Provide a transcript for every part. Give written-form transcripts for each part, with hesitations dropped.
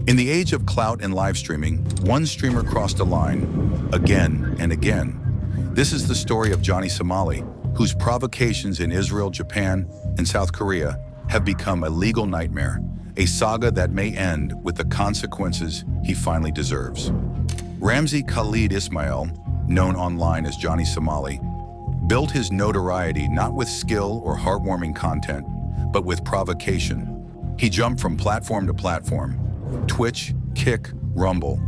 In the age of clout and live streaming, one streamer crossed a line again and again. This is the story of Johnny Somali, whose provocations in Israel, Japan, and South Korea have become a legal nightmare, a saga that may end with the consequences he finally deserves. Ramzi Khalid Ismail, known online as Johnny Somali, built his notoriety not with skill or heartwarming content, but with provocation. He jumped from platform to platform, Twitch, Kick, Rumble,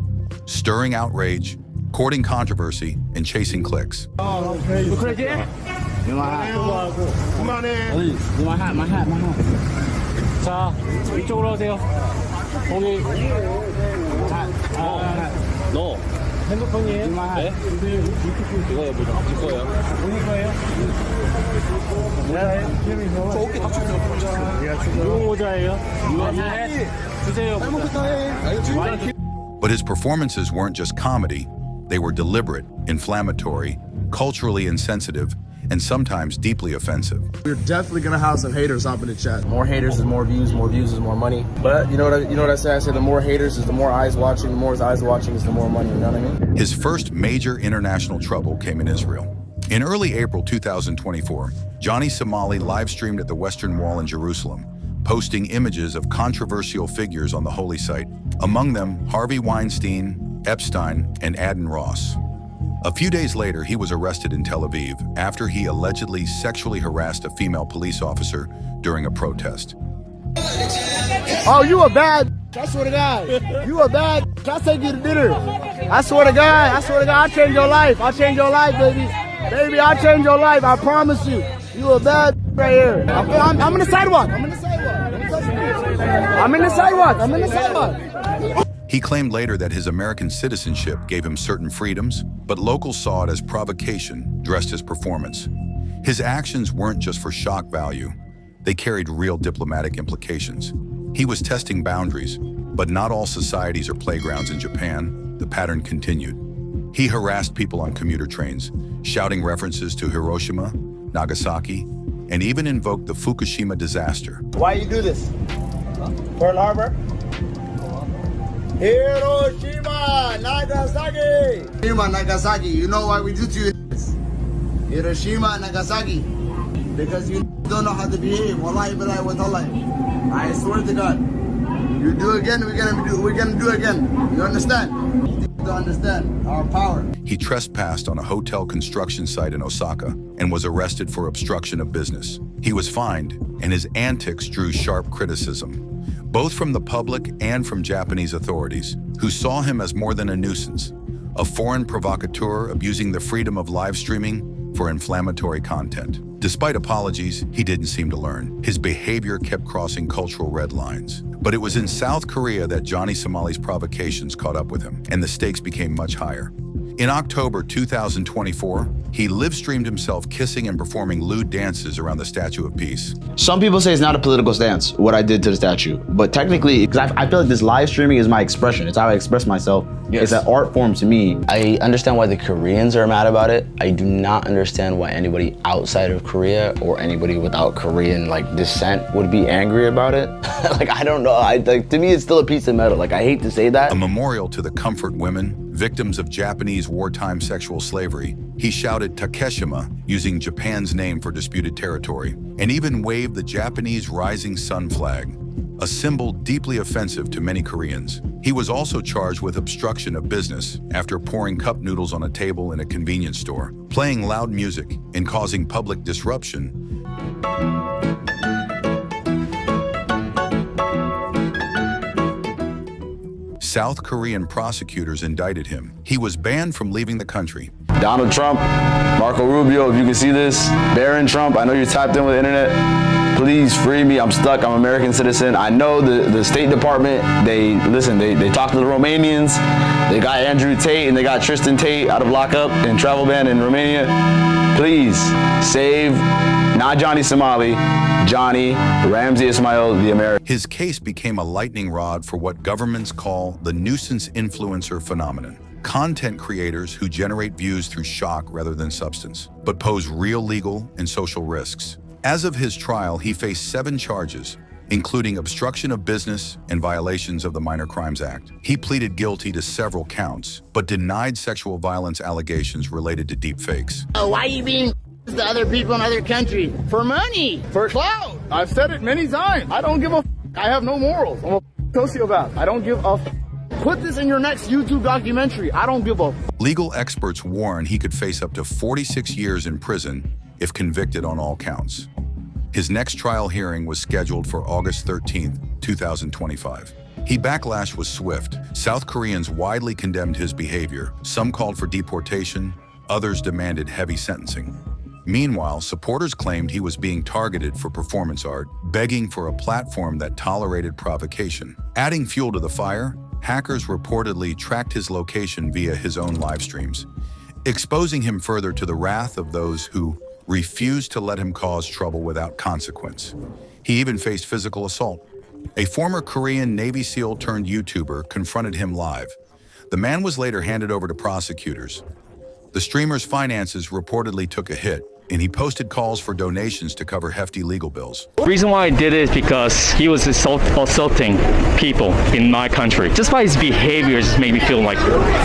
stirring outrage, courting controversy, and chasing clicks. My hat. 자, 이쪽으로 오세요. 거기 너 핸드폰이에요? 네? 이거요, 뭐죠? 이거요. 오늘 거예요? 네. 저 어깨 다쳤어요. 이거 모자예요? 이거 주세요. But his performances weren't just comedy. They were deliberate, inflammatory, culturally insensitive, and sometimes deeply offensive. We're definitely gonna have some haters up in the chat. More haters is more views is more money. But you know what I say? I say the more haters is the more eyes watching, the more eyes watching is the more money, you know what I mean? His first major international trouble came in Israel. In early April 2024, Johnny Somali live-streamed at the Western Wall in Jerusalem, posting images of controversial figures on the holy site, among them Harvey Weinstein, Epstein, and Adin Ross. A few days later, he was arrested in Tel Aviv after he allegedly sexually harassed a female police officer during a protest. Oh, you a bad, I swear to God. You a bad, I'll take you to dinner. I swear to God, I'll change your life. I'll change your life, baby. Baby, I'll change your life, I promise you. You a bad right here. I'm in the sidewalk. I'm in the sidewalk. He claimed later that his American citizenship gave him certain freedoms, but locals saw it as provocation dressed as performance. His actions weren't just for shock value. They carried real diplomatic implications. He was testing boundaries, but not all societies are playgrounds in Japan. The pattern continued. He harassed people on commuter trains, shouting references to Hiroshima, Nagasaki, and even invoked the Fukushima disaster. Why you do this? Pearl Harbor? Hiroshima, Nagasaki. Hiroshima, Nagasaki. You know why we do to you this? Hiroshima, Nagasaki. Because you don't know how to behave. Wallahi billahi wa tallahi. I swear to God. You do again, we're gonna do again. You understand? You don't understand our power. He trespassed on a hotel construction site in Osaka and was arrested for obstruction of business. He was fined, and his antics drew sharp criticism, both from the public and from Japanese authorities, who saw him as more than a nuisance, a foreign provocateur abusing the freedom of live streaming for inflammatory content. Despite apologies, he didn't seem to learn. His behavior kept crossing cultural red lines. But it was in South Korea that Johnny Somali's provocations caught up with him, and the stakes became much higher. In October 2024, he live-streamed himself kissing and performing lewd dances around the Statue of Peace. Some people say it's not a political stance, what I did to the statue. But technically, because I feel like this live streaming is my expression. It's how I express myself. Yes. It's an art form to me. I understand why the Koreans are mad about it. I do not understand why anybody outside of Korea or anybody without Korean descent would be angry about it. I don't know. To me, it's still a piece of metal. I hate to say that. A memorial to the comfort women, victims of Japanese wartime sexual slavery. He shouted Takeshima, using Japan's name for disputed territory, and even waved the Japanese rising sun flag, a symbol deeply offensive to many Koreans. He was also charged with obstruction of business after pouring cup noodles on a table in a convenience store, playing loud music, and causing public disruption. South Korean prosecutors indicted him. He was banned from leaving the country. Donald Trump, Marco Rubio, if you can see this, Barron Trump, I know you're tapped in with the internet. Please free me, I'm stuck, I'm an American citizen. I know the State Department, they talked to the Romanians, they got Andrew Tate and they got Tristan Tate out of lockup and travel ban in Romania. Please save, not Johnny Somali, Johnny Ramzi Ismail, the American. His case became a lightning rod for what governments call the nuisance influencer phenomenon. Content creators who generate views through shock rather than substance, but pose real legal and social risks. As of his trial, he faced 7 charges, including obstruction of business and violations of the Minor Crimes Act. He pleaded guilty to several counts, but denied sexual violence allegations related to deepfakes. Why are you being to other people in other countries? For money, for clout. I've said it many times. I don't give a I have no morals. I'm a sociopath. I don't give a Put this in your next YouTube documentary. I don't give a Legal experts warn he could face up to 46 years in prison if convicted on all counts. His next trial hearing was scheduled for August 13, 2025. Backlash was swift. South Koreans widely condemned his behavior. Some called for deportation, others demanded heavy sentencing. Meanwhile, supporters claimed he was being targeted for performance art, begging for a platform that tolerated provocation. Adding fuel to the fire, hackers reportedly tracked his location via his own live streams, exposing him further to the wrath of those who refused to let him cause trouble without consequence. He even faced physical assault. A former Korean Navy SEAL turned YouTuber confronted him live. The man was later handed over to prosecutors. The streamer's finances reportedly took a hit, and he posted calls for donations to cover hefty legal bills. The reason why I did it is because he was assaulting people in my country. Just by his behavior just made me feel like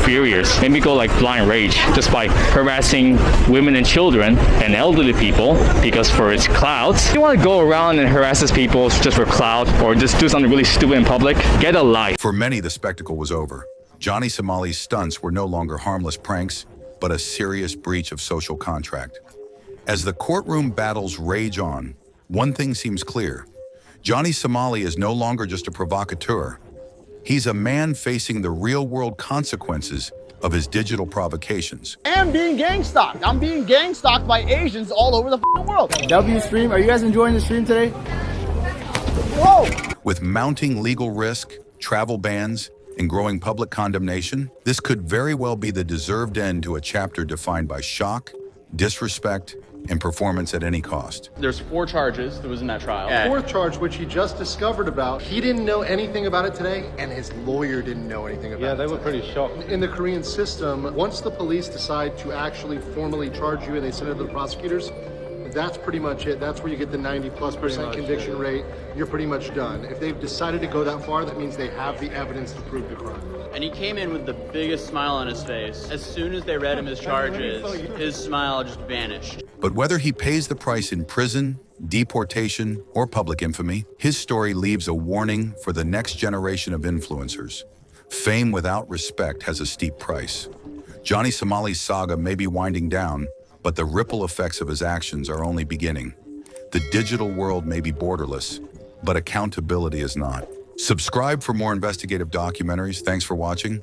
furious. Made me go like blind rage just by harassing women and children and elderly people because for his clout. If you want to go around and harass these people just for clout or just do something really stupid in public, get a life. For many, the spectacle was over. Johnny Somali's stunts were no longer harmless pranks, but a serious breach of social contract. As the courtroom battles rage on, one thing seems clear. Johnny Somali is no longer just a provocateur. He's a man facing the real-world consequences of his digital provocations. I'm being gang stalked. I'm being gang stalked by Asians all over the world. W stream. Are you guys enjoying the stream today? Whoa! With mounting legal risk, travel bans, and growing public condemnation, this could very well be the deserved end to a chapter defined by shock, disrespect, and performance at any cost. There's 4 charges that was in that trial. Fourth charge, which he just discovered about, he didn't know anything about it today, and his lawyer didn't know anything about it. Yeah, they were today. pretty shocked. In the Korean system, once the police decide to actually formally charge you and they send it to the prosecutors, that's pretty much it. That's where you get the 90+% conviction rate. You're pretty much done. If they've decided to go that far, that means they have the evidence to prove the crime. And he came in with the biggest smile on his face. As soon as they read him his charges, his smile just vanished. But whether he pays the price in prison, deportation, or public infamy, his story leaves a warning for the next generation of influencers. Fame without respect has a steep price. Johnny Somali's saga may be winding down, but the ripple effects of his actions are only beginning. The digital world may be borderless, but accountability is not. Subscribe for more investigative documentaries. Thanks for watching.